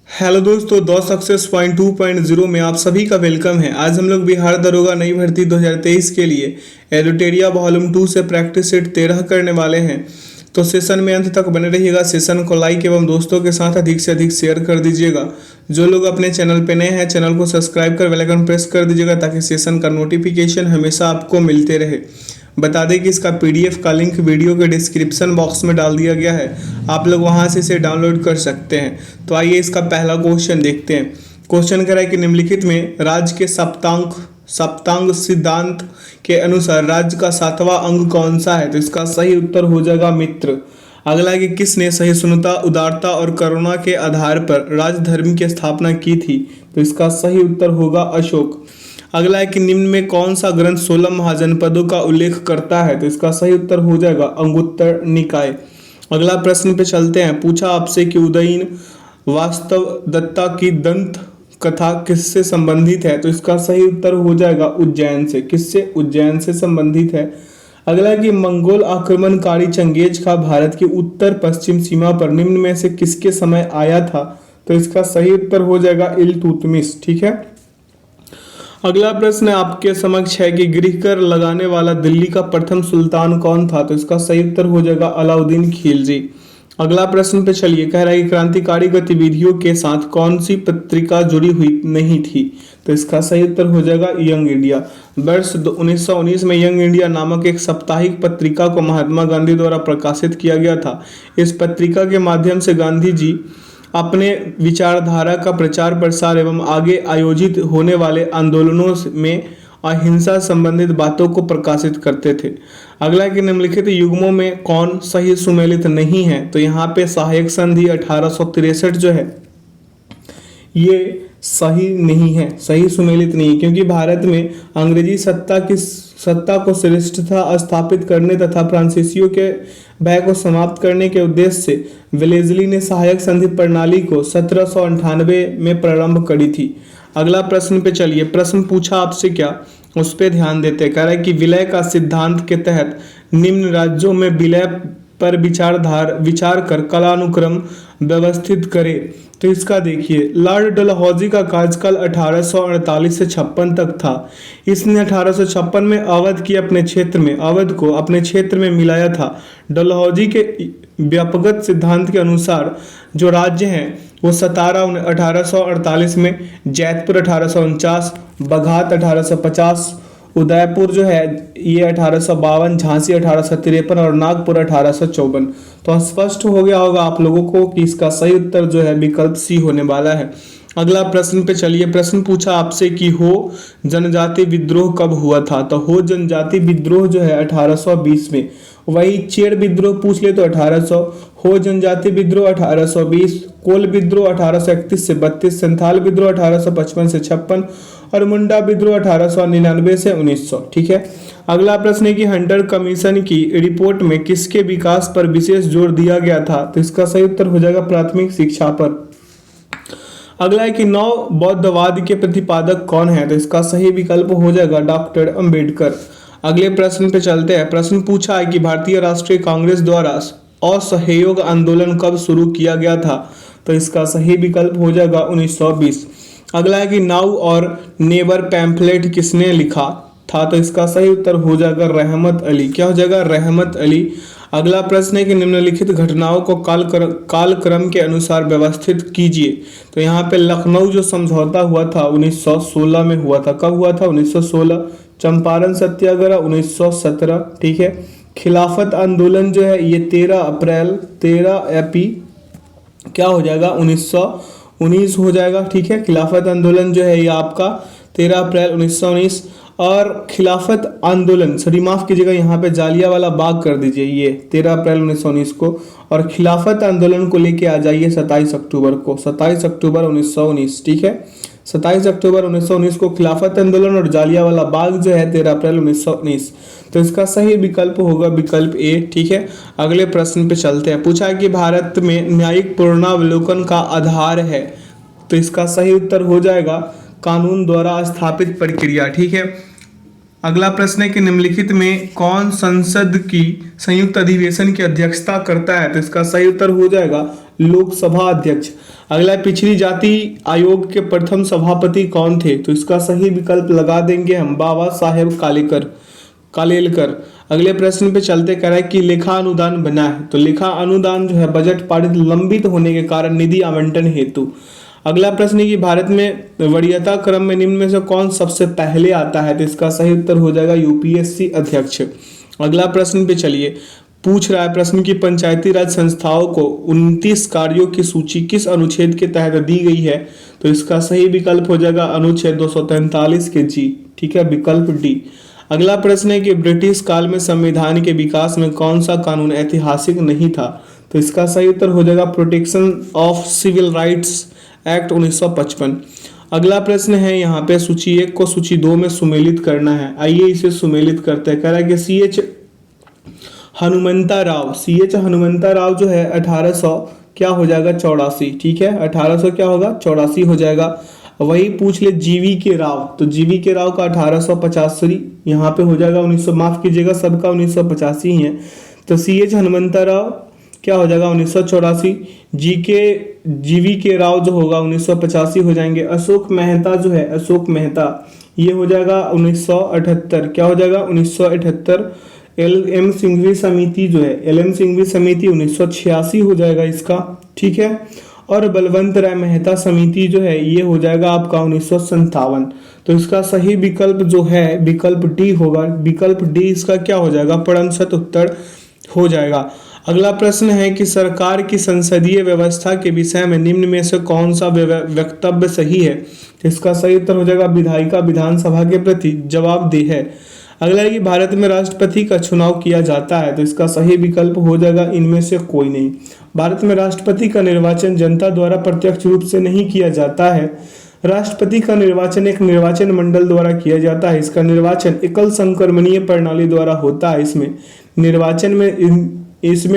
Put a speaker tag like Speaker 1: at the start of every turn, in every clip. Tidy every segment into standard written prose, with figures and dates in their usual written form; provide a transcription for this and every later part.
Speaker 1: Hello दोस्तों, दो success point 2.0 में आप सभी का वेलकम है। आज हम लोग बिहार दरोगा नई भर्ती 2023 के लिए एडिटोरिया वॉल्यूम 2 से प्रैक्टिस सेट 13 करने वाले हैं। तो सेशन में अंत तक बने रहिएगा। सेशन को लाइक एवं दोस्तों के साथ अधिक से अधिक शेयर कर दीजिएगा। जो लोग अपने चैनल पे नए हैं, चैनल को सब्सक्राइब कर बेल आइकन प्रेस कर दीजिएगा ताकि सेशन का नोटिफिकेशन हमेशा आपको मिलते रहे। बता दें कि इसका पीडीएफ का लिंक वीडियो के डिस्क्रिप्शन बॉक्स में डाल दिया गया है, आप लोग वहां से इसे डाउनलोड कर सकते हैं। तो आइए इसका पहला क्वेश्चन देखते हैं। क्वेश्चन कह रहा है कि निम्नलिखित में राज्य के सप्तांग सिद्धांत के अनुसार राज्य का 7वां अंग कौन सा है? तो इसका सही उत्तर हो जाएगा मित्र। अगला है कि किसने सहिष्णुता, उदारता और करुणा के आधार पर राजधर्म की स्थापना की थी? तो इसका सही उत्तर होगा अशोक। अगला है कि निम्न में कौन सा ग्रंथ 16 महाजनपदों का उल्लेख करता है? तो इसका सही उत्तर हो जाएगा अंगुत्तर निकाय। अगला प्रश्न पे चलते हैं। पूछा आपसे कि उदयीन वास्तव दत्ता की दंत कथा किससे संबंधित है? तो इसका सही उत्तर हो जाएगा उज्जैन से। किससे? उज्जैन से संबंधित है। अगला है कि मंगोल आक्रमणकारी चंगेज का भारत की उत्तर पश्चिम सीमा पर निम्न में से किसके समय आया था? तो इसका सही उत्तर हो जाएगा इल्तुतमिश। ठीक है। अगला प्रश्न आपके समक्ष है कि गृह कर लगाने वाला दिल्ली का प्रथम सुल्तान कौन था? तो इसका सही उत्तर हो जाएगा अलाउद्दीन खिलजी। अगला प्रश्न पे चलिए। कह रहा है कि क्रांतिकारी गतिविधियों के साथ कौन सी पत्रिका जुड़ी हुई नहीं थी? तो इसका सही उत्तर हो जाएगा यंग इंडिया। वर्ष 1919 में यंग इंडिया नामक एक साप्ताहिक पत्रिका को महात्मा गांधी द्वारा प्रकाशित किया गया था। इस पत्रिका के माध्यम से गांधी जी अपने विचारधारा का प्रचार प्रसार एवं आगे आयोजित होने वाले आंदोलनों में अहिंसा संबंधित बातों को प्रकाशित करते थे। अगला कि निम्नलिखित युग्मों में कौन सही सुमेलित नहीं है? तो यहाँ पे सहायक संधि 1863 जो है ये सही नहीं है, सही सुमेलित नहीं है, क्योंकि भारत में अंग्रेजी सत्ता को श्रेष्ठता स्थापित करने तथा फ्रांसीसियों के भय को समाप्त करने के उद्देश्य से वेलेज़ली ने सहायक संधि प्रणाली को 1798 में प्रारंभ करी थी। अगला प्रश्न पे चलिए। प्रश्न पूछा आपसे क्या, उस पे ध्यान देते। कह रहा है कि विलय का सिद्धांत के तहत निम्न राज्यों में विलय पर विचार कर कालानुक्रम व्यवस्थित करे। तो इसका देखिए, लॉर्ड डलहौजी का कार्यकाल 1848 से 56 तक था। इसने 1856 में अवध को अपने क्षेत्र में मिलाया था। डलहौजी के व्यापक सिद्धांत के अनुसार जो राज्य हैं वो सतारा 1848 में, जैतपुर 1849, बघात 1850, उदयपुर जो है ये 1852, झांसी 1853 और नागपुर 1854। तो स्पष्ट हो गया होगा आप लोगों को कि इसका सही उत्तर जो है विकल्प सी होने वाला है। अगला प्रश्न पे चलिए। प्रश्न पूछा आपसे कि हो जनजाति विद्रोह कब हुआ था? तो हो जनजाति विद्रोह जो है 1820 में। वही चेर विद्रोह पूछ ले तो 1800, हो जनजाति विद्रोह 1820, कोल विद्रोह 1831 से 32, संथाल विद्रोह 1855 से 56 और मुंडा विद्रोह 1899 से 1900। ठीक है। अगला प्रश्न है कि हंटर कमीशन की रिपोर्ट में किसके विकास पर विशेष जोर दिया गया था? तो इसका सही उत्तर हो जाएगा प्राथमिक शिक्षा पर। अगला है कि नव बौद्धवाद के प्रतिपादक कौन है? तो इसका सही विकल्प हो जाएगा डॉक्टर अंबेडकर। अगले प्रश्न पे चलते हैं। प्रश्न पूछा है कि भारतीय राष्ट्रीय कांग्रेस द्वारा असहयोग आंदोलन कब शुरू किया गया था? तो इसका सही विकल्प हो जाएगा 1920। अगला है कि नाउ और नेवर पैम्फलेट किसने लिखा था? तो इसका सही उत्तर हो जाएगा रहमत अली। क्या हो जाएगा? रहमत अली। अगला प्रश्न है कि निम्नलिखित घटनाओं को कालक्रम के अनुसार व्यवस्थित कीजिए। तो यहाँ पे लखनऊ जो समझौता हुआ था 1916 में हुआ था। कब हुआ था? 1916। चंपारण सत्याग्रह 1917। ठीक है। खिलाफत आंदोलन जो है ये 13 एपी क्या हो जाएगा? 1919 हो जाएगा। ठीक है। खिलाफत आंदोलन जो है ये आपका 13 अप्रैल 1919। और खिलाफत आंदोलन, सॉरी माफ कीजिएगा, यहाँ पे जालियांवाला बाग कर दीजिए, ये 13 अप्रैल 1919 को। और खिलाफत आंदोलन को लेके आ जाइए 27 अक्टूबर को, 27 अक्टूबर 1919। ठीक है। 27 अक्टूबर 1919 को खिलाफत आंदोलन और जालियांवाला बाग जो है 13 अप्रैल 1919। तो इसका सही विकल्प होगा विकल्प ए। ठीक है। अगले प्रश्न पे चलते हैं। पूछा है कि भारत में न्यायिक पुनरावलोकन का आधार है? तो इसका सही उत्तर हो जाएगा कानून द्वारा स्थापित प्रक्रिया। ठीक है। अगला प्रश्न है कि निम्नलिखित में कौन संसद की संयुक्त अधिवेशन की अध्यक्षता करता है? तो इसका सही उत्तर हो जाएगा लोकसभा अध्यक्ष। अगला है, पिछड़ी जाति आयोग के प्रथम सभापति कौन थे? तो इसका सही विकल्प लगा देंगे हम बाबा साहेब कालेलकर। अगले प्रश्न पे चलते, कह रहा है कि लेखा अनुदान बना है। तो लेखा अनुदान जो है बजट पारित लंबित होने के कारण निधि आवंटन हेतु। अगला प्रश्न है कि भारत में वरीयता क्रम में निम्न में से कौन सबसे पहले आता है? तो इसका सही उत्तर हो जाएगा यूपीएससी अध्यक्ष। अगला प्रश्न पे चलिए, पूछ रहा है प्रश्न की पंचायती राज संस्थाओं को 29 कार्यों की सूची किस अनुच्छेद के तहत दी गई है? तो इसका सही विकल्प हो जाएगा अनुच्छेद 243 के जी। ठीक है, विकल्प डी। अगला प्रश्न है कि ब्रिटिश काल में संविधान के विकास में कौन सा कानून ऐतिहासिक नहीं था? तो इसका सही उत्तर हो जाएगा protection of civil rights act 1955। अगला प्रश्न है यहाँ पे, सूची 1 को सूची 2 में सुमेलित करना है। आइए इसे सुमेलित करते हैं। कह रहा है कि CH हनुमंता राव जो है 1800 क्या हो जाएगा 84। ठीक है, 1800 क्या होगा 84 हो जाएगा। वही पूछ ले जीवी के राव, तो जीवी के राव का 1885 यहाँ पे हो जाएगा 1900, माफ कीजिएगा सबका 1985 ही है। तो CH हनुमंता राव क्या हो जाएगा 1984। जीवी के राव जो होगा 1985 हो जाएंगे। अशोक मेहता जो है, अशोक मेहता ये हो जाएगा 1978, क्या हो जाएगा 1978। LM सिंघवी समिति जो है, LM सिंघवी समिति 1986 हो जाएगा इसका। ठीक है, और बलवंत राय मेहता समिति जो है ये हो जाएगा आपका 1957। तो इसका सही विकल्प जो है विकल्प डी होगा। विकल्प डी इसका क्या हो जाएगा परमशत उत्तर हो जाएगा। अगला प्रश्न है कि सरकार की संसदीय व्यवस्था के विषय में निम्न में से कौन सा वक्तव्य सही है? तो इसका सही उत्तर हो जाएगा विधायिका विधानसभा के प्रति जवाबदेह है। अगला है कि भारत में राष्ट्रपति का चुनाव किया जाता है। तो इसका सही विकल्प हो जाएगा इनमें से कोई नहीं। भारत में राष्ट्रपति का निर्वाचन जनता द्वारा प्रत्यक्ष रूप से नहीं किया जाता है। राष्ट्रपति का निर्वाचन एक निर्वाचन मंडल द्वारा किया जाता है। इसका निर्वाचन एकल संक्रमणीय प्रणाली द्वारा होता है। इसमें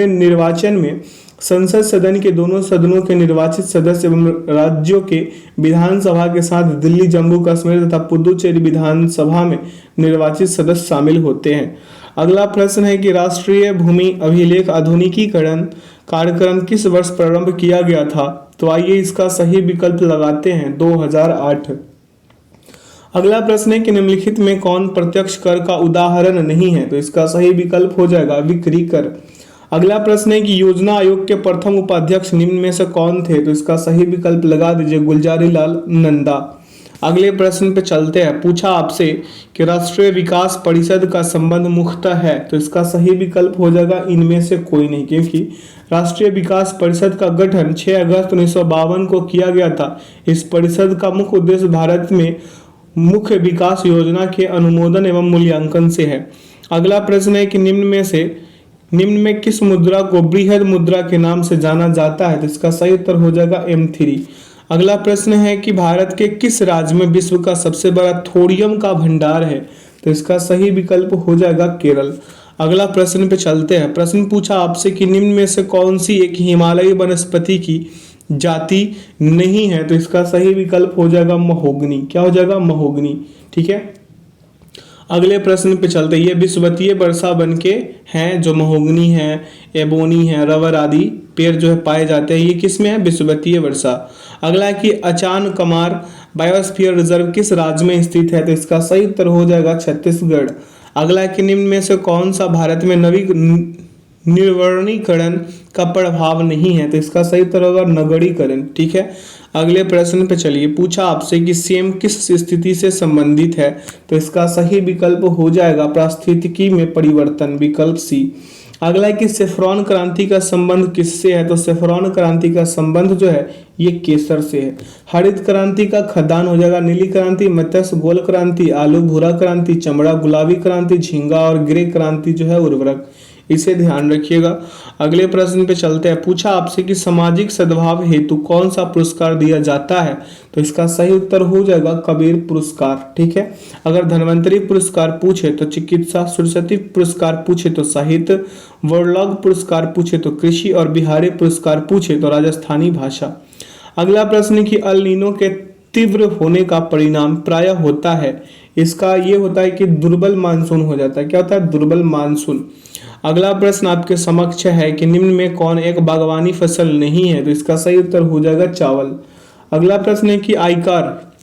Speaker 1: निर्वाचन में संसद सदन के दोनों सदनों के निर्वाचित सदस्य एवं राज्यों के विधानसभा के साथ दिल्ली, जम्मू कश्मीर तथा पुदुचेरी विधानसभा में निर्वाचित सदस्य शामिल होते हैं। अगला प्रश्न है कि राष्ट्रीय भूमि अभिलेख आधुनिकीकरण कार्यक्रम किस वर्ष प्रारंभ किया गया था? तो आइए इसका सही विकल्प लगाते हैं 2008। अगला प्रश्न है कि निम्नलिखित में कौन प्रत्यक्ष कर का उदाहरण नहीं है? तो इसका सही विकल्प हो जाएगा बिक्री कर। अगला प्रश्न है कि योजना आयोग के प्रथम उपाध्यक्ष निम्न में से कौन थे? तो इसका सही विकल्प लगा दीजिए गुलजारी लाल नंदा। अगले प्रश्न पे चलते हैं। पूछा आपसे कि राष्ट्रीय विकास परिषद का संबंध मुख्यतः है। तो इसका सही विकल्प हो जाएगा इनमें से कोई नहीं, क्योंकि राष्ट्रीय विकास परिषद का गठन 6 अगस्त 1952 को किया गया था। इस परिषद का मुख्य उद्देश्य भारत में मुख्य विकास योजना के अनुमोदन एवं मूल्यांकन से है। अगला प्रश्न है कि निम्न में किस मुद्रा को बृहद मुद्रा के नाम से जाना जाता है? तो इसका सही उत्तर हो जाएगा M3। अगला प्रश्न है कि भारत के किस राज्य में विश्व का सबसे बड़ा थोरियम का भंडार है? तो इसका सही विकल्प हो जाएगा केरल। अगला प्रश्न पे चलते हैं। प्रश्न पूछा आपसे कि निम्न में से कौन सी एक हिमालयी वनस्पति की जाति नहीं है? तो इसका सही विकल्प हो जाएगा महोगनी। क्या हो जाएगा महोगनी। ठीक है, अगले प्रश्न पे चलते हैं। ये विषुवतीय वर्षा वन के हैं जो महोगनी है, एबोनी है, रबर आदि पेड़ जो है पाए जाते हैं। ये किस में है? विषुवतीय वर्षा। अगला है कि अचान कमार बायोस्फीयर रिजर्व किस राज्य में स्थित है? तो इसका सही उत्तर हो जाएगा छत्तीसगढ़। अगला है कि निम्न में से कौन सा भारत में निर्वणीकरण का प्रभाव नहीं है? तो इसका सही उत्तर होगा नगरीकरण। ठीक है, अगले प्रश्न पे चलिए। पूछा आपसे कि सेम किस स्थिति से संबंधित है? तो इसका सही विकल्प हो जाएगा पारिस्थितिकी में परिवर्तन, विकल्प सी। अगला है कि सेफ्रॉन क्रांति का संबंध किससे है? तो सेफ्रॉन क्रांति का संबंध जो है ये केसर से है। हरित क्रांति का खदान हो जाएगा नीली क्रांति, मत्स्य गोल क्रांति, आलू भूरा क्रांति, चमड़ा गुलाबी क्रांति, झींगा और ग्रे क्रांति जो है उर्वरक। इसे ध्यान रखिएगा। अगले प्रश्न पे चलते हैं। पूछा आपसे कि सामाजिक सद्भाव हेतु कौन सा पुरस्कार दिया जाता है? तो इसका सही उत्तर हो जाएगा कबीर पुरस्कार। ठीक है, अगर धन्वंतरी पुरस्कार पूछे तो चिकित्सा, सरस्वती पुरस्कार पूछे तो साहित्य, वर्लग पुरस्कार पूछे तो कृषि और बिहारी पुरस्कार पूछे तो राजस्थानी भाषा। अगला प्रश्न कि अल नीनो के तीव्र होने का परिणाम प्रायः होता है, इसका ये होता है कि दुर्बल मानसून हो जाता है। क्या होता है? दुर्बल मानसून। अगला प्रश्न आपके समक्ष है कि निम्न में कौन एक बागवानी फसल नहीं है, तो इसका सही उत्तर हो जाएगा चावल। अगला प्रश्न है कि आयकर,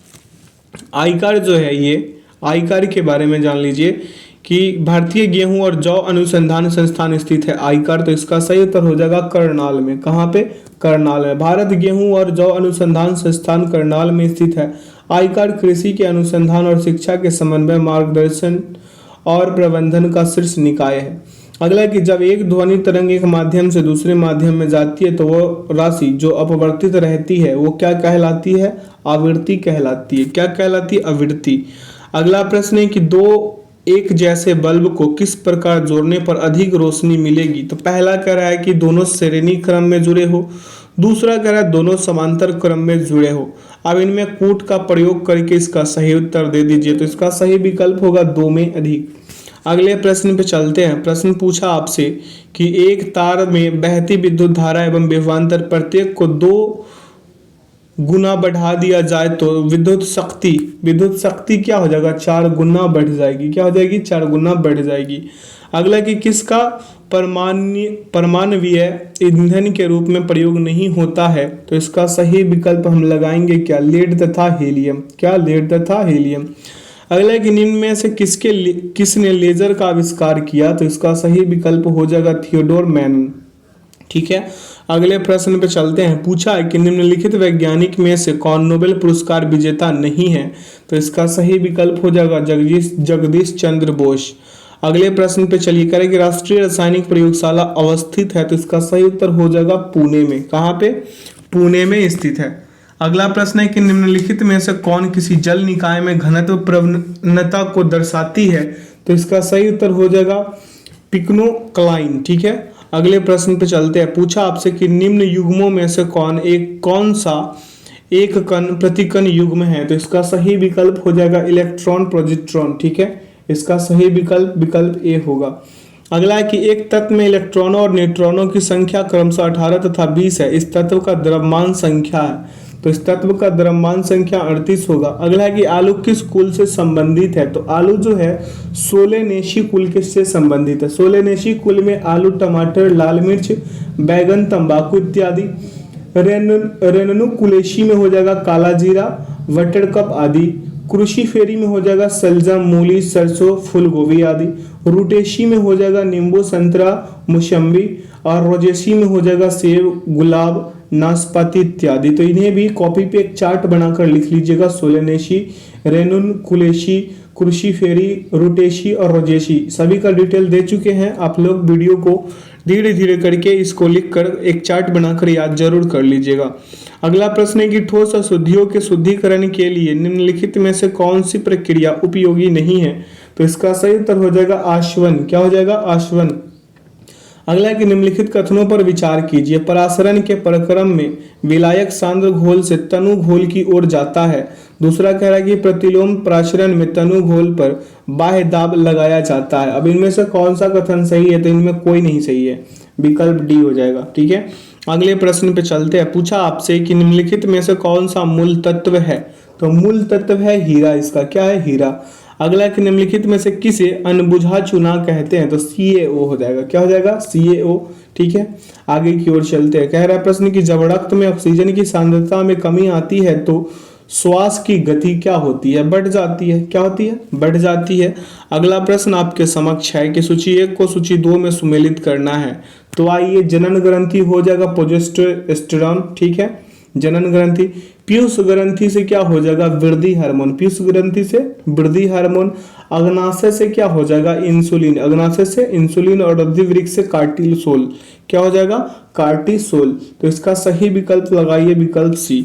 Speaker 1: आयकर जो है ये आयकर के बारे में जान लीजिए कि भारतीय गेहूं और जौ अनुसंधान संस्थान स्थित है आयकर, तो इसका सही उत्तर हो जाएगा करनाल में। कहाँ पे? करनाल में। भारत गेहूं और जौ अनुसंधान संस्थान करनाल में स्थित है। आयकर कृषि के अनुसंधान और शिक्षा के समन्वय, मार्गदर्शन और प्रबंधन का शीर्ष निकाय है। अगला है कि जब एक ध्वनि तरंग एक माध्यम से दूसरे माध्यम में जाती है तो वो राशि जो अपवर्तित रहती है वो क्या कहलाती है? आवृत्ति कहलाती है। क्या कहलाती है? आवृत्ति। अगला प्रश्न है कि दो एक जैसे बल्ब को किस प्रकार जोड़ने पर अधिक रोशनी मिलेगी, तो पहला कह रहा है कि दोनों श्रेणी क्रम में जुड़े हो, दूसरा कह रहा है दोनों समांतर क्रम में जुड़े हो। अब इनमें कूट का प्रयोग करके इसका सही उत्तर दे दीजिए, तो इसका सही विकल्प होगा दो में अधिक। अगले प्रश्न पे चलते हैं। प्रश्न पूछा आपसे कि एक तार में बहती विद्युत धारा एवं विभवांतर प्रत्येक को 2 गुना बढ़ा दिया जाए तो विद्युत शक्ति क्या हो जाएगा? 4 गुना बढ़ जाएगी। क्या हो जाएगी? 4 गुना बढ़ जाएगी। अगला कि किसका परमाणवीय ईंधन के रूप में प्रयोग नहीं होता है, तो इसका सही विकल्प हम लगाएंगे क्या? लेड तथा हीलियम। क्या? लेड तथा हीलियम। अगला कि निम्न में से किसने लेजर का आविष्कार किया, तो इसका सही विकल्प हो जाएगा थियोडोर मैनन। ठीक है, अगले प्रश्न पे चलते हैं। पूछा है कि निम्नलिखित वैज्ञानिक में से कौन नोबेल पुरस्कार विजेता नहीं है, तो इसका सही विकल्प हो जाएगा जगदीश चंद्र बोस। अगले प्रश्न पे चलिए करें कि राष्ट्रीय रासायनिक प्रयोगशाला अवस्थित है, तो इसका सही उत्तर हो जाएगा पुणे में। कहाँ पे? पुणे में स्थित है। अगला प्रश्न है कि निम्नलिखित में से कौन किसी जल निकाय में घनत्व प्रवणता को दर्शाती है, तो इसका सही उत्तर हो जाएगा पिक्नोक्लाइन। ठीक है, अगले प्रश्न पे चलते हैं। पूछा आपसे कि निम्न युग्मों में से कौन सा एक कण प्रतिकण युग्म है, तो इसका सही विकल्प हो जाएगा इलेक्ट्रॉन पॉजिट्रॉन। ठीक है, इसका सही विकल्प ए होगा। अगला है कि एक तत्व में इलेक्ट्रॉनों और न्यूट्रॉनों की संख्या क्रमशः 18 तथा 20 है। इस तत्व का द्रव्यमान संख्या है, तो इस तत्व का द्रव्यमान संख्या 38 होगा। अगला है कि आलू किस कुल से संबंधित है, तो आलू जो है सोलेनेसी कुल से संबंधित है। सोलेनेसी कुल में आलू, टमाटर, लाल मिर्च, बैगन, तंबाकू इत्यादि। रेननुकुलेसी में हो जाएगा काला जीरा, बटरकप आदि। क्रूसीफेरी में हो जाएगा सलजम, मूली, सरसों, फूलगोभी आदि। रूटेसी में हो जाएगा नींबू, संतरा, मौसम्बी। और रोजेसी में हो जाएगा सेब, गुलाब, नाशपाती इत्यादि। तो इन्हें भी कॉपी पे एक चार्ट बनाकर लिख लीजिएगा। सोलेनेसी, रेनुनकुलेसी, क्रूसीफेरी, रूटेसी और रोजेसी सभी का डिटेल दे चुके हैं। आप लोग वीडियो को धीरे धीरे करके इसको लिखकर एक चार्ट बनाकर याद जरूर कर लीजिएगा। अगला प्रश्न है कि ठोस अशुद्धियों के शुद्धिकरण के लिए निम्नलिखित में से कौन सी प्रक्रिया उपयोगी नहीं है, तो इसका सही उत्तर हो जाएगा आशवन। क्या हो जाएगा? आशवन। अगला कि निम्नलिखित कथनों पर विचार कीजिए। परासरण के प्रक्रम में विलायक सांद्र घोल से तनु घोल की ओर जाता है। दूसरा कह रहा है कि प्रतिलोम परासरण में तनु घोल पर बाह्य दाब लगाया जाता है। अब इनमें से कौन सा कथन सही है, तो इनमें कोई नहीं सही है, विकल्प डी हो जाएगा। ठीक है, अगले प्रश्न पे चलते हैं। पूछा आपसे कि निम्नलिखित में से कौन सा मूल तत्व है, तो मूल तत्व है हीरा। इसका क्या है? हीरा। अगला कि निम्नलिखित में से किसे अनबुझा चूना कहते हैं, तो CaO हो जाएगा। क्या हो जाएगा? CaO। ठीक है, आगे की ओर चलते हैं। कह रहा है प्रश्न कि जब रक्त में ऑक्सीजन की सांद्रता में कमी आती है तो श्वास की गति क्या होती है? बढ़ जाती है। क्या होती है? बढ़ जाती है। अगला प्रश्न आपके समक्ष है कि सूची 1 को सूची 2 में सुमेलित करना है, तो आइए जनन ग्रंथि हो जाएगा प्रोजेस्टेरोन। ठीक है, जनन ग्रंथि। पीयूष ग्रंथि से क्या हो जाएगा? वृद्धि हार्मोन। पीयूष ग्रंथि से वृद्धि हार्मोन। अग्नाशय से क्या हो जाएगा? इंसुलिन। अग्नाशय से इंसुलिन और अधिवृक्क से कार्टिसोल। क्या हो जाएगा? कार्टिसोल। तो इसका सही विकल्प लगाइए, विकल्प सी।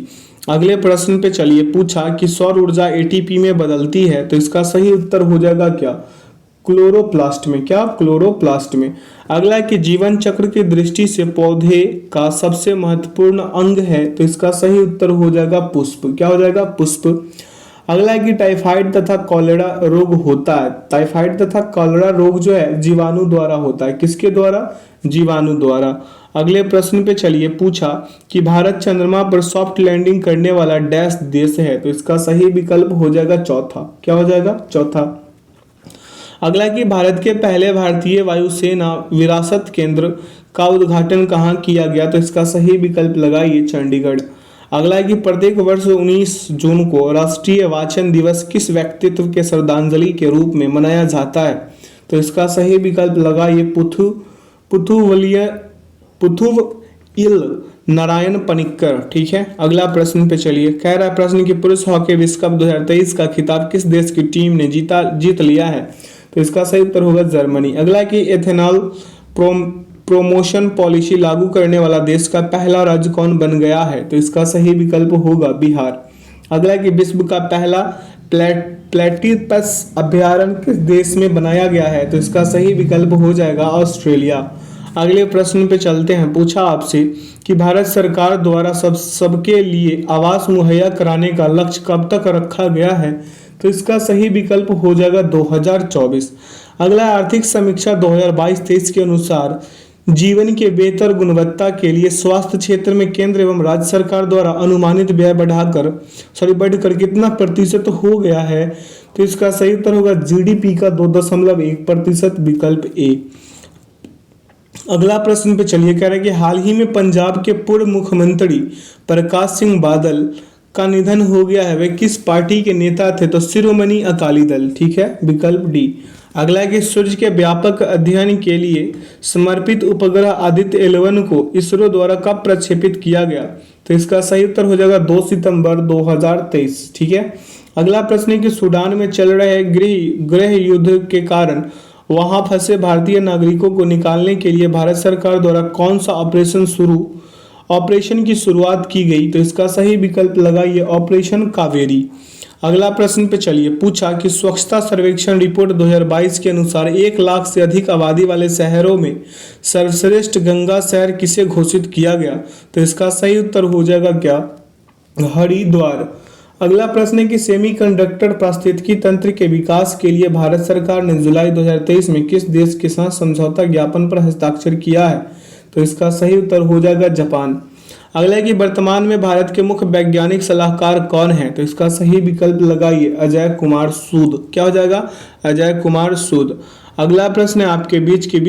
Speaker 1: अगले प्रश्न पे चलिए। पूछा कि सौर ऊर्जा ATP में बदलती है, तो इसका सही उत्तर हो जाएगा क्या? क्लोरोप्लास्ट में। क्या? क्लोरोप्लास्ट में। अगला कि जीवन चक्र की दृष्टि से पौधे का सबसे महत्वपूर्ण अंग है, तो इसका सही उत्तर हो जाएगा पुष्प। क्या हो जाएगा? पुष्प। अगला कि टाइफाइड तथा कॉलेरा रोग होता है। टाइफाइड तथा कॉलेरा रोग जो है जीवाणु द्वारा होता है। किसके द्वारा? जीवाणु द्वारा। अगले प्रश्न पे चलिए। पूछा कि भारत चंद्रमा पर सॉफ्ट लैंडिंग करने वाला डैश देश है, तो इसका सही विकल्प हो जाएगा चौथा। क्या हो जाएगा? चौथा। अगला कि भारत के पहले भारतीय वायुसेना विरासत केंद्र का उद्घाटन कहाँ किया गया, तो इसका सही विकल्प लगाइए चंडीगढ़। अगला है कि प्रत्येक वर्ष 19 जून को राष्ट्रीय वाचन दिवस किस व्यक्तित्व के श्रद्धांजलि के रूप में मनाया जाता है, तो इसका सही विकल्प लगाइए पुथुवइल नारायण पनिक्कर। ठीक है, अगला प्रश्न पे चलिए। कह रहा है प्रश्न कि पुरुष हॉकी विश्व कप 2023 का खिताब किस देश की टीम ने जीत लिया है, तो इसका सही उत्तर होगा जर्मनी। अगला कि एथेनॉल प्रमोशन पॉलिसी लागू करने वाला देश का पहला राज्य कौन बन गया है, तो इसका सही विकल्प होगा बिहार। अगला कि विश्व का पहला प्लेटिपस अभ्यारण्य किस देश में बनाया गया है, तो इसका सही विकल्प हो जाएगा ऑस्ट्रेलिया। अगले प्रश्न पे चलते हैं। पूछा आपसे कि भारत सरकार द्वारा सबके लिए आवास मुहैया कराने का लक्ष्य कब तक रखा गया है, तो इसका सही विकल्प हो जाएगा 2024। अगला आर्थिक समीक्षा 2022-23 के अनुसार जीवन के बेहतर गुणवत्ता के लिए स्वास्थ्य क्षेत्र में केंद्र एवं राज्य सरकार द्वारा अनुमानित व्यय बढ़कर कितना प्रतिशत हो गया है, तो इसका सही उत्तर होगा जीडीपी का 2.1%, विकल्प ए। अगला प्रश्न पे चलिए। कह रहे हैं कि हाल ही में पंजाब के पूर्व मुख्यमंत्री प्रकाश सिंह बादल का निधन हो गया है, वे किस पार्टी के नेता थे, तो शिरोमणि अकाली दल। ठीक है, विकल्प डी। अगला है कि सूर्य के व्यापक अध्ययन के लिए समर्पित उपग्रह आदित्य 11 को इसरो द्वारा कब प्रक्षेपित किया गया, तो इसका सही उत्तर हो जाएगा 2 सितंबर 2023। ठीक है, अगला प्रश्न है कि सूडान में चल रहे गृह युद्ध के कारण वहां फंसे भारतीय नागरिकों को निकालने के लिए भारत सरकार द्वारा कौन सा ऑपरेशन की शुरुआत की गई, तो इसका सही विकल्प लगाइए ऑपरेशन कावेरी। अगला प्रश्न पे चलिए। पूछा कि स्वच्छता सर्वेक्षण रिपोर्ट 2022 के अनुसार 1 लाख से अधिक आबादी वाले शहरों में सर्वश्रेष्ठ गंगा शहर किसे घोषित किया गया, तो इसका सही उत्तर हो जाएगा क्या, हरिद्वार। अगला प्रश्न है कि सेमीकंडक्टर पारिस्थितिकी तंत्र के विकास के लिए भारत सरकार ने जुलाई 2023 में किस देश के साथ समझौता ज्ञापन पर हस्ताक्षर किया है, तो इसका सही उत्तर हो जाएगा जापान। अगला है कि वर्तमान में भारत के मुख्य वैज्ञानिक सलाहकार कौन है, तो इसका सही विकल्प लगाइए अजय कुमार सूद। क्या हो जाएगा, अजय कुमार सूद। अगला प्रश्न है आपके बीच की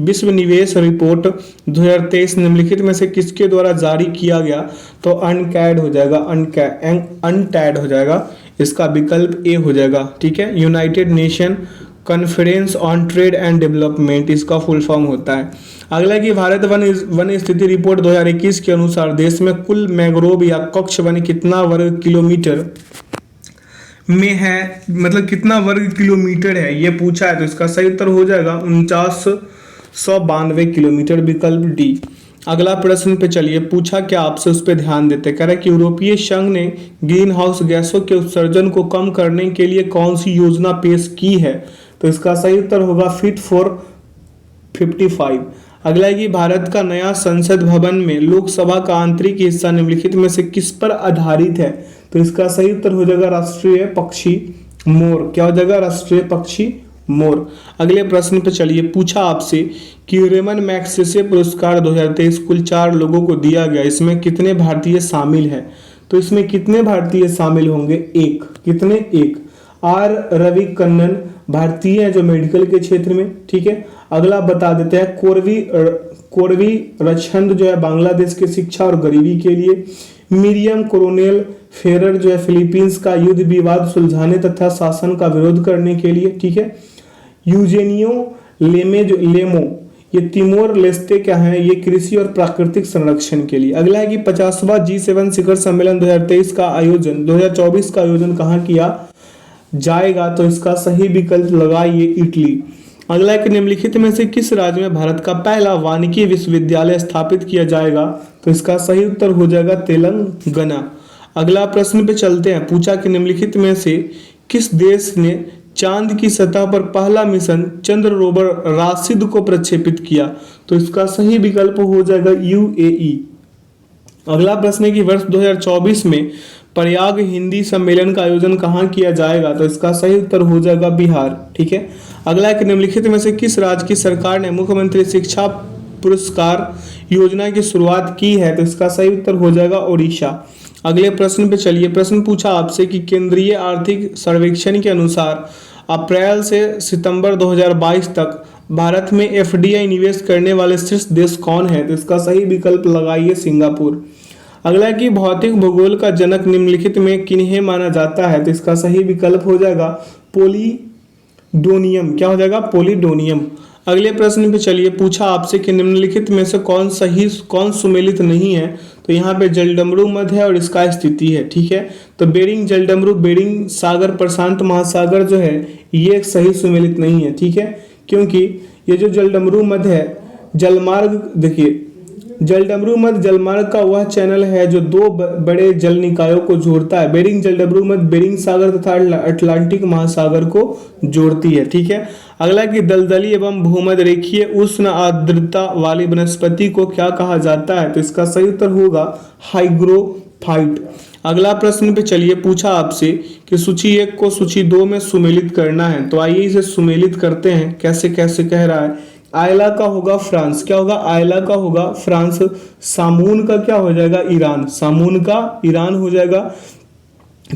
Speaker 1: विश्व निवेश रिपोर्ट 2023 निम्नलिखित में से किसके द्वारा जारी किया गया, तो अनटैड हो जाएगा, इसका विकल्प ए हो जाएगा। ठीक है, United nation conference on trade and development इसका फुल फॉर्म होता है। अगला कि भारत वन स्थिति रिपोर्ट 2021 के अनुसार देश में कुल मैंग्रोव या कक्ष वन कितना वर्ग किलोमीटर में है, मतलब कितना वर्ग किलोमीटर है ये पूछा है, तो इसका सही उत्तर हो जाएगा 4992 किलोमीटर, विकल्प डी। अगला प्रश्न पे चलिए। पूछा क्या आपसे उस पर ध्यान देते। कह रहा है कि यूरोपीय संघ ने ग्रीन हाउस गैसों के उत्सर्जन को कम करने के लिए कौन सी योजना पेश की है, तो इसका सही उत्तर होगा फिट फॉर 55। अगला है कि भारत का नया संसद भवन में लोकसभा का आंतरिक हिस्सा निम्नलिखित में से किस पर आधारित है, तो इसका सही उत्तर हो जाएगा राष्ट्रीय पक्षी मोर। क्या हो जाएगा, राष्ट्रीय पक्षी मोर। अगले प्रश्न पे चलिए। पूछा आपसे कि रेमन मैग्सेसे पुरस्कार 2023 कुल 4 लोगों को दिया गया, इसमें कितने भारतीय शामिल हैं, तो इसमें कितने भारतीय शामिल होंगे, एक। कितने, एक। आर रवि कन्नन भारतीय है जो मेडिकल के क्षेत्र में। ठीक है, अगला बता देते हैं कोरवी रचंद जो है बांग्लादेश के शिक्षा और गरीबी के लिए। मिरियम कोरोनेल फेरर जो है फिलीपींस का युद्ध विवाद सुलझाने तथा शासन का विरोध करने के लिए। ठीक है, यूजेनियो लेमो ये तिमोर लेस्ते क्या है, ये कृषि और प्राकृतिक संरक्षण के लिए। अगला है कि 50वां G7 शिखर सम्मेलन 2024 का आयोजन कहाँ किया जाएगा, तो इसका सही विकल्प लगाइए इटली। अगला है कि निम्नलिखित में से किस राज्य में भारत का पहला वानिकी विश्वविद्यालय स्थापित किया जाएगा, तो इसका सही उत्तर हो जाएगा तेलंगाना। अगला प्रश्न पे चलते हैं। पूछा कि निम्नलिखित में से किस देश ने चांद की सतह पर पहला मिशन चंद्र रोवर राशिद को प्रक्षेपित किया, तो इसका सही विकल्प हो जाएगा UAE। अगला प्रश्न है कि वर्ष 2024 में प्रयाग हिंदी सम्मेलन का आयोजन कहाँ किया जाएगा, तो इसका सही उत्तर हो जाएगा बिहार। ठीक है, अगला है कि निम्नलिखित में से किस राज्य की सरकार ने मुख्यमंत्री शिक्षा पुरस्कार योजना की शुरुआत की है, तो इसका सही उत्तर हो जाएगा ओडिशा। अगले प्रश्न पे चलिए। प्रश्न पूछा आपसे कि केंद्रीय आर्थिक सर्वेक्षण के अनुसार अप्रैल से सितंबर 2022 तक भारत में एफडीआई निवेश करने वाले शीर्ष देश कौन है? तो इसका सही विकल्प लगाइए सिंगापुर। अगला है कि भौतिक भूगोल का जनक निम्नलिखित में किन्हें माना जाता है? तो इसका सही विकल्प हो जाएगा पोलीडोनियम। क्या हो जाएगा? पोलीडोनियम। अगले प्रश्न पे चलिए, पूछा आपसे कि निम्नलिखित में से कौन सुमेलित नहीं है? तो यहाँ पे जलडमरू मध्य है और इसका स्थिति है, ठीक है। तो बेरिंग जलडमरू बेरिंग सागर प्रशांत महासागर जो है ये एक सही सुमेलित नहीं है, ठीक है, क्योंकि ये जो जलडमरू मध्य है जलमार्ग, देखिए जलडमरू मध्य जलमार्ग का वह चैनल है जो दो बड़े जल निकायों को जोड़ता है। बेरिंग जलडमरू मध्य बेरिंग सागर तथा अटलांटिक महासागर को जोड़ती है, ठीक है। अगला कि दलदली एवं भूमध्य रेखीय उष्ण आर्द्रता वाली वनस्पति को क्या कहा जाता है? तो इसका सही उत्तर होगा हाइग्रोफाइट। अगला प्रश्न पे चलिए, पूछा आपसे कि सूची 1 को सूची 2 में सुमेलित करना है। तो आइए इसे सुमेलित करते हैं। कैसे कैसे कह रहा है? आयला का होगा फ्रांस। क्या होगा? आयला का होगा फ्रांस। सामून का क्या हो जाएगा? ईरान। सामून का ईरान हो जाएगा।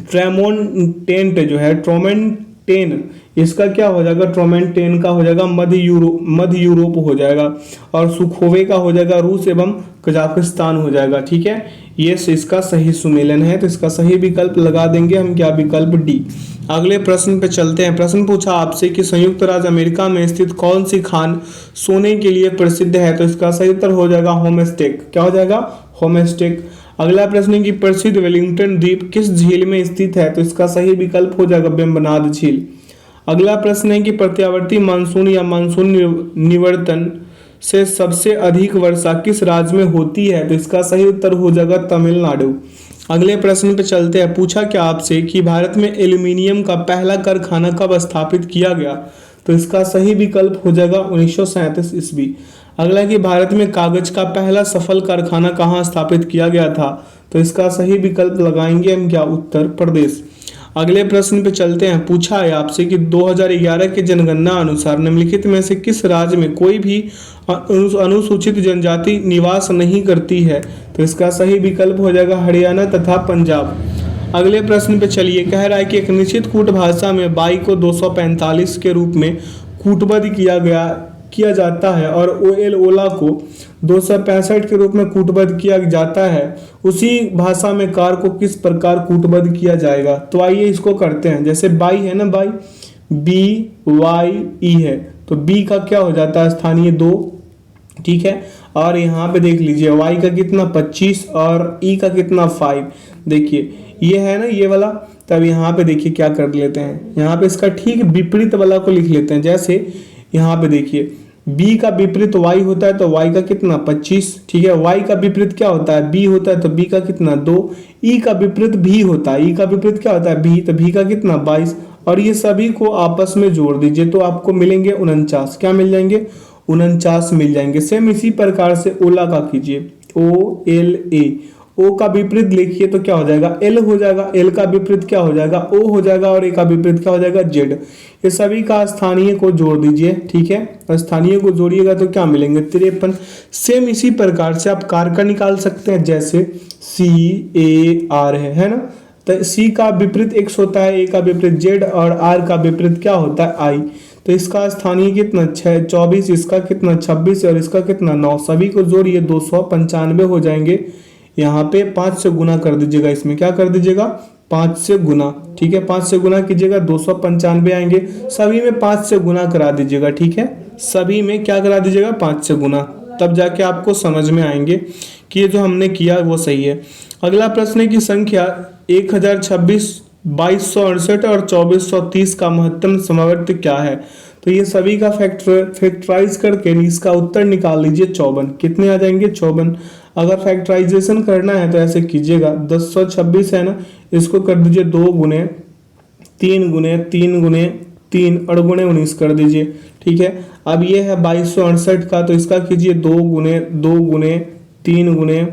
Speaker 1: ट्रेमोंटेंट जो है ट्रोमेंटेन, इसका क्या हो जाएगा? ट्रोमेंटेन का हो जाएगा मध्य यूरोप हो जाएगा। और सुखोवे का हो जाएगा रूस एवं कजाकिस्तान हो जाएगा, ठीक है। ये इसका सही सुमेलन है, तो इसका सही विकल्प लगा देंगे हम, क्या विकल्प डी। अगले प्रश्न पे चलते हैं। प्रश्न पूछा आपसे कि संयुक्त राज्य अमेरिका में स्थित कौन सी खान सोने के लिए प्रसिद्ध है? तो इसका सही उत्तर हो जाएगा होमस्टेक। क्या हो जाएगा? होमस्टेक। अगला प्रश्न है कि प्रसिद्ध वेलिंगटन द्वीप किस झील में स्थित है? तो इसका सही विकल्प हो जाएगा वेम्बनाड झील। अगला प्रश्न है कि प्रत्यावर्ती मानसून या मानसून निवर्तन से सबसे अधिक वर्षा किस राज्य में होती है? तो इसका सही उत्तर हो जाएगा तमिलनाडु। अगले प्रश्न पे चलते हैं। पूछा क्या आपसे कि भारत में एल्यूमिनियम का पहला कारखाना कब स्थापित किया गया? तो इसका सही विकल्प हो जाएगा 1937 ईस्वी। अगला कि भारत में कागज का पहला सफल कारखाना कहाँ स्थापित किया गया था? तो इसका सही विकल्प लगाएंगे हम, क्या उत्तर प्रदेश। अगले प्रश्न पे चलते हैं। पूछा है आपसे कि 2011 के जनगणना अनुसार निम्नलिखित में से किस राज्य में कोई भी अनुसूचित जनजाति निवास नहीं करती है? तो इसका सही विकल्प हो जाएगा हरियाणा तथा पंजाब। अगले प्रश्न पे चलिए, कह रहा है कि एक निश्चित कूट भाषा में बाई को 245 के रूप में कूटबद्ध किया जाता है और ओला को 265 के रूप में कूटबद्ध किया जाता है। उसी भाषा में कार को किस प्रकार कूटबद्ध किया जाएगा? तो आइए इसको करते हैं। जैसे बाई है ना, बाई BYE है, तो बी का क्या हो जाता है? स्थानीय 2, ठीक है। और यहाँ पे देख लीजिए वाई का कितना 25 और ई का कितना 5। देखिए ये है ना ये वाला, तब यहाँ पे देखिए क्या कर लेते हैं, यहाँ पे इसका ठीक विपरीत वाला को लिख लेते हैं। जैसे यहाँ पे देखिए b का विपरीत y होता है तो y का कितना 25, ठीक है। y का विपरीत क्या होता है? b होता है तो b का कितना 2। e का विपरीत v होता है, e का विपरीत क्या होता है? b, तो v का कितना 22। और ये सभी को आपस में जोड़ दीजिए तो आपको मिलेंगे 49। क्या मिल जाएंगे? 49 मिल जाएंगे। सेम इसी प्रकार से ओला का कीजिए, OLA। ओ का विपरीत लिखिए तो क्या हो जाएगा? एल हो जाएगा। एल का विपरीत क्या हो जाएगा? ओ हो जाएगा। और ए का विपरीत क्या हो जाएगा? जेड। ये सभी का स्थानीय को जोड़ दीजिए, ठीक है। और स्थानीय को जोड़िएगा तो क्या मिलेंगे? 53। सेम इसी प्रकार से आप कार का निकाल सकते हैं, जैसे CAR है ना। तो C का विपरीत X होता है, A का विपरीत Z और R का विपरीत क्या होता है? I। तो इसका स्थानीय कितना 24, इसका कितना 26 और इसका कितना 9। सभी को जोड़िए 295 हो जाएंगे। यहाँ पे 5 से गुना कर दीजिएगा, इसमें क्या कर दीजिएगा? 5 से गुना, ठीक है। 5 से गुना कीजिएगा 295 आएंगे। सभी में 5 से गुना करा दीजिएगा, ठीक है। सभी में क्या करा दीजिएगा? 5 से गुना, तब जाके आपको समझ में आएंगे कि ये जो हमने किया वो सही है। अगला प्रश्न है कि संख्या 1026, 2268 और 2430 का महत्तम समवर्ती क्या है? तो ये सभी का फैक्टराइज करके इसका उत्तर निकाल लीजिए 54। कितने आ जाएंगे? 54। अगर फैक्टराइजेशन करना है तो ऐसे कीजिएगा, 1026 है ना, इसको कर दीजिए 2 गुने 3 गुने 3 गुने 3 और गुणे 19 कर दीजिए, ठीक है। अब ये है 2268 का, तो इसका कीजिए 2 गुने 3 गुने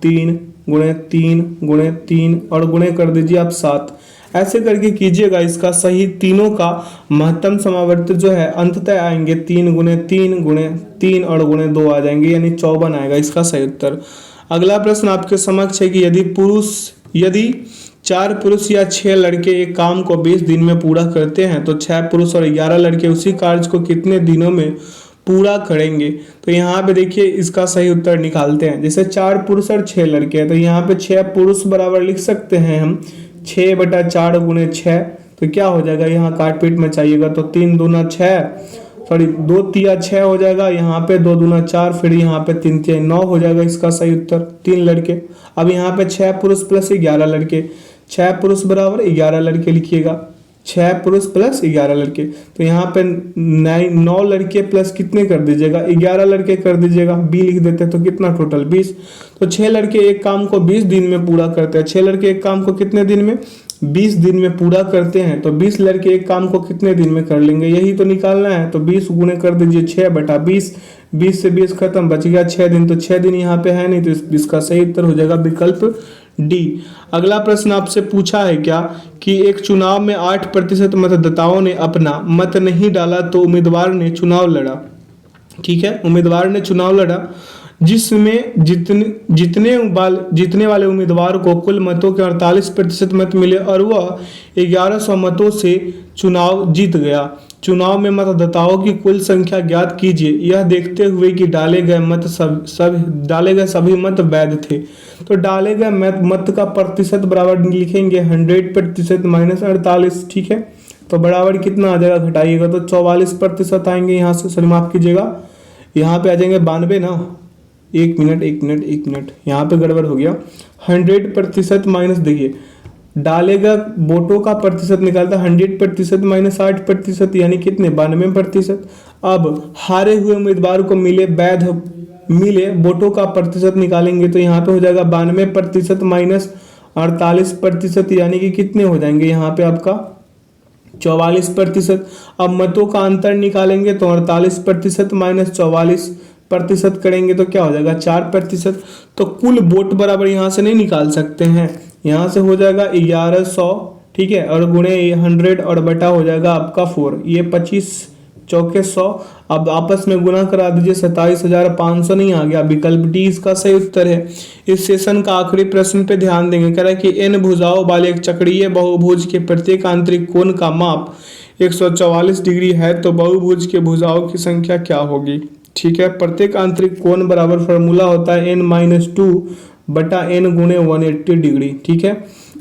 Speaker 1: 3 गुणे 3 गुणे 3 और गुणे कर दीजिए आप 7। ऐसे करके कीजिएगा। इसका सही तीनों का महत्तम समावर्ती जो है अंततः आएंगे 3 गुने 3 गुणे 3 और गुणे 2 आ जाएंगे, यानी 54 आएगा इसका सही उत्तर। अगला प्रश्न आपके समक्ष है कि यदि 4 पुरुष या 6 लड़के एक काम को 20 दिन में पूरा करते हैं तो 6 पुरुष और 11 लड़के उसी कार्य को कितने दिनों में पूरा करेंगे। तो यहाँ पे देखिए इसका सही उत्तर निकालते हैं। जैसे 4 पुरुष और 6 लड़के हैं तो यहाँ पे 6 पुरुष बराबर लिख सकते हैं हम 6/4 गुणे 6। तो क्या हो जाएगा, यहाँ काट पीट में चाहिएगा तो 3 दूना 6, सॉरी 2 तिया 6 हो जाएगा, यहाँ पे 2 दूना 4, फिर यहाँ पे 3 तिया 9 हो जाएगा इसका सही उत्तर 3 लड़के। अब यहाँ पे 6 पुरुष प्लस 11 लड़के, 6 पुरुष बराबर 11 लड़के लिखिएगा, 6 पुरुष प्लस 11 लड़के। तो यहाँ पे 9 लड़के प्लस कितने कर दीजिएगा, 11 लड़के कर दीजिएगा, बी लिख देते हैं तो कितना टोटल 20। तो 6 लड़के एक काम को 20 दिन में पूरा करते हैं। 6 लड़के एक काम को कितने दिन में, 20 दिन में पूरा करते हैं। तो 20 लड़के एक काम को कितने दिन में कर लेंगे, यही तो निकालना है। तो 20 गुणे कर दीजिए 6/20, 20 से 20 खत्म, बच गया 6 दिन। तो 6 दिन यहाँ पे है नहीं, तो इसका सही उत्तर हो जाएगा विकल्प डी। अगला प्रश्न आपसे पूछा है क्या कि एक चुनाव में 8% मतदाताओं ने अपना मत नहीं डाला तो उम्मीदवार ने चुनाव लड़ा। ठीक है, उम्मीदवार ने चुनाव लड़ा जिसमें जीतने वाले उम्मीदवार को कुल मतों के 48% मत मिले और वह 1100 मतों से चुनाव जीत गया। चुनाव में मतदाताओं की कुल संख्या ज्ञात कीजिए, यह देखते हुए कि डाले गए सभी मत वैध थे। तो डाले गए मत का प्रतिशत बराबर लिखेंगे 100% माइनस 48। ठीक है, तो बराबर कितना आ जाएगा, घटाइएगा तो 44% आएंगे। यहाँ से सॉरी माफ कीजिएगा, यहाँ पे आ जाएंगे 92 ना, एक मिनट यहाँ पे गड़बड़ हो गया। 100% माइनस, देखिए डालेगा वोटों का प्रतिशत निकालता 100% माइनस 8% यानी कितने 92%। अब हारे हुए उम्मीदवार को मिले वोटों का प्रतिशत निकालेंगे तो यहाँ पे हो जाएगा 92% माइनस 48% यानी कि कितने हो जाएंगे यहाँ पे आपका 44%। अब मतों का अंतर निकालेंगे तो 48% माइनस 44% करेंगे तो क्या हो जाएगा 4%। तो कुल वोट बराबर यहाँ से नहीं निकाल सकते हैं, यहाँ से हो जाएगा 1100। ठीक है, और गुणे 100 और बटा हो जाएगा आपका 4, ये 25 चौके 100। अब आपस में गुना करा दीजिए, 27,500 नहीं आ गया, विकल्प डी इसका सही उत्तर है। इस सेशन का आखिरी प्रश्न पे ध्यान देंगे, कह रहा है कि n भुजाओं वाले एक चक्रीय बहुभुज के प्रत्येक आंतरिक कोण का माप 144 डिग्री है तो बहुभुज के भुजाओं की संख्या क्या होगी। ठीक है, प्रत्येक आंतरिक कोण बराबर फॉर्मूला होता है n-2 बटा n गुणे 180 डिग्री। ठीक है,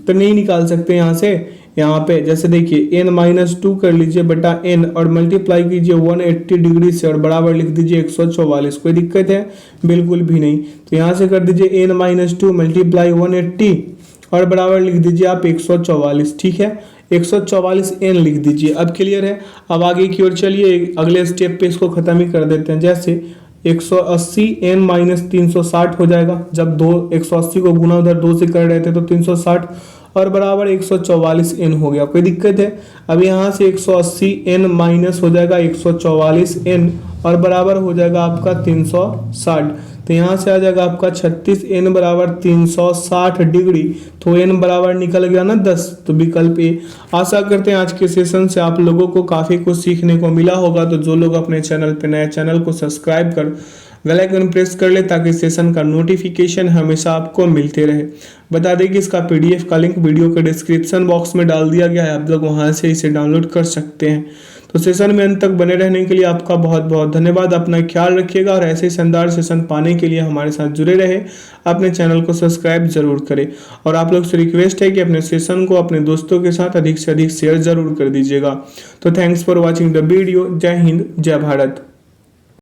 Speaker 1: तो नहीं निकाल सकते यहाँ से। यहाँ पे जैसे देखिए n-2 कर लीजिए बटा n और मल्टीप्लाई कीजिए 180 डिग्री से और बराबर लिख दीजिए 144। कोई दिक्कत है, बिल्कुल भी नहीं। तो यहाँ से कर दीजिए n-2 मल्टीप्लाई 180 और बराबर लिख दीजिए आप 144। ठीक है, 144 n लिख दीजिए। अब क्लियर है। अब आगे की ओर चलिए, अगले स्टेप पे इसको खत्म ही कर देते हैं। जैसे 180 n-360 हो जाएगा, जब 180 को गुना उधर 2 से कर रहे थे तो 360 और बराबर 144 n हो गया। कोई दिक्कत है। अब यहाँ से 180 n माइनस हो जाएगा 144 n और बराबर हो जाएगा आपका 360। तो यहाँ से आ जाएगा आपका 36 n बराबर 360 डिग्री। तो n बराबर निकल गया ना 10, तो विकल्प ए। आशा करते हैं आज के सेशन से आप लोगों को काफ़ी कुछ सीखने को मिला होगा। तो जो लोग अपने चैनल पे नए, चैनल को सब्सक्राइब कर बेल आइकन प्रेस कर ले ताकि सेशन का नोटिफिकेशन हमेशा आपको मिलते रहे। बता दें कि इसका PDF का लिंक वीडियो के डिस्क्रिप्शन बॉक्स में डाल दिया गया है, आप लोग वहां से इसे डाउनलोड कर सकते हैं। तो सेशन में अंत तक बने रहने के लिए आपका बहुत बहुत धन्यवाद। अपना ख्याल रखिएगा और ऐसे शानदार सेशन पाने के लिए हमारे साथ जुड़े रहे। अपने चैनल को सब्सक्राइब जरूर करें और आप लोग से रिक्वेस्ट है कि अपने सेशन को अपने दोस्तों के साथ अधिक से अधिक शेयर जरूर कर दीजिएगा। तो thanks for watching the video. जय हिंद, जय भारत।